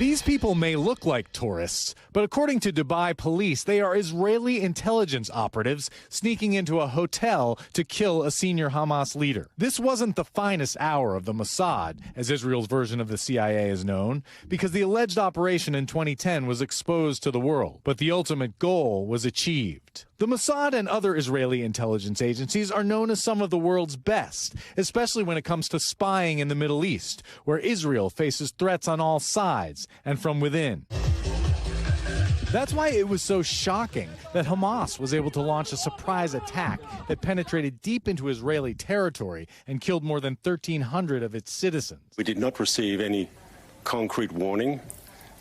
These people may look like tourists, but according to Dubai police, they are Israeli intelligence operatives sneaking into a hotel to kill a senior Hamas leader. This wasn't the finest hour of the Mossad, as Israel's version of the CIA is known, because the alleged operation in 2010 was exposed to the world, but the ultimate goal was achieved. The Mossad and other Israeli intelligence agencies are known as some of the world's best, especially when it comes to spying in the Middle East, where Israel faces threats on all sides and from within. That's why it was so shocking that Hamas was able to launch a surprise attack that penetrated deep into Israeli territory and killed more than 1,300 of its citizens. We did not receive any concrete warning,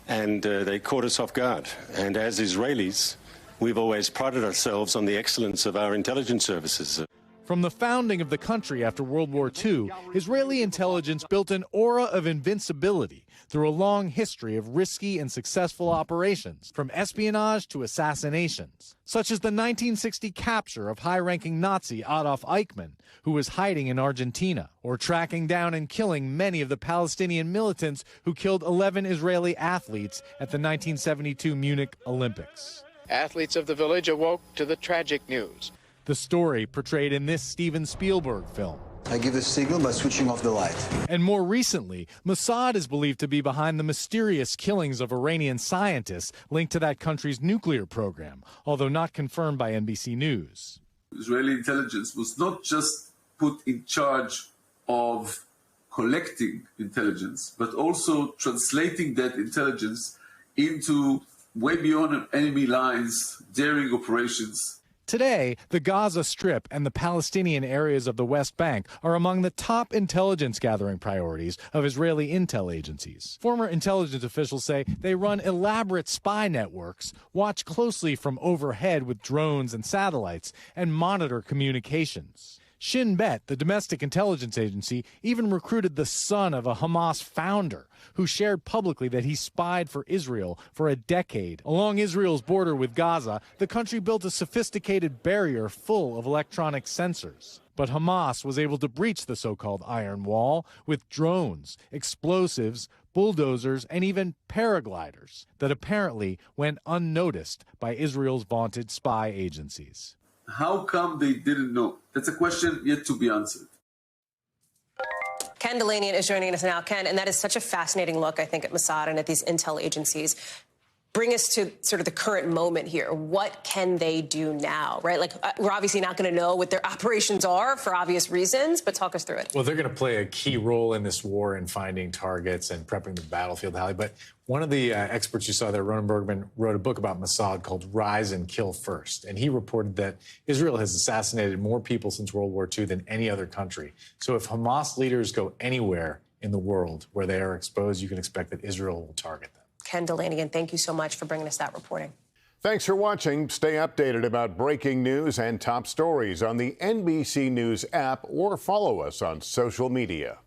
and they caught us off guard. And as Israelis, we've always prided ourselves on the excellence of our intelligence services. From the founding of the country after World War II, Israeli intelligence built an aura of invincibility through a long history of risky and successful operations, from espionage to assassinations, such as the 1960 capture of high-ranking Nazi Adolf Eichmann, who was hiding in Argentina, or tracking down and killing many of the Palestinian militants who killed 11 Israeli athletes at the 1972 Munich Olympics. Athletes of the village awoke to the tragic news. The story portrayed in this Steven Spielberg film. I give the signal by switching off the light. And more recently, Mossad is believed to be behind the mysterious killings of Iranian scientists linked to that country's nuclear program, although not confirmed by NBC News. Israeli intelligence was not just put in charge of collecting intelligence, but also translating that intelligence into way beyond enemy lines, daring operations. Today, the Gaza Strip and the Palestinian areas of the West Bank are among the top intelligence gathering priorities of Israeli intel agencies. Former intelligence officials say they run elaborate spy networks, watch closely from overhead with drones and satellites, and monitor communications. Shin Bet, the domestic intelligence agency, even recruited the son of a Hamas founder who shared publicly that he spied for Israel for a decade. Along Israel's border with Gaza, the country built a sophisticated barrier full of electronic sensors. But Hamas was able to breach the so-called Iron Wall with drones, explosives, bulldozers, and even paragliders that apparently went unnoticed by Israel's vaunted spy agencies. How come they didn't know? That's a question yet to be answered. Ken Dilianian is joining us now. Ken, and that is such a fascinating look, I think, at Mossad and at these intel agencies. Bring us to sort of the current moment here. What can they do now, right? Like, we're obviously not going to know what their operations are for obvious reasons, but talk us through it. Well, they're going to play a key role in this war in finding targets and prepping the battlefield, Hallie. But one of the experts you saw there, Ronan Bergman, wrote a book about Mossad called Rise and Kill First. And he reported that Israel has assassinated more people since World War II than any other country. So if Hamas leaders go anywhere in the world where they are exposed, you can expect that Israel will target them. Ken Dilianian, thank you so much for bringing us that reporting. Thanks for watching. Stay updated about breaking news and top stories on the NBC News app or follow us on social media.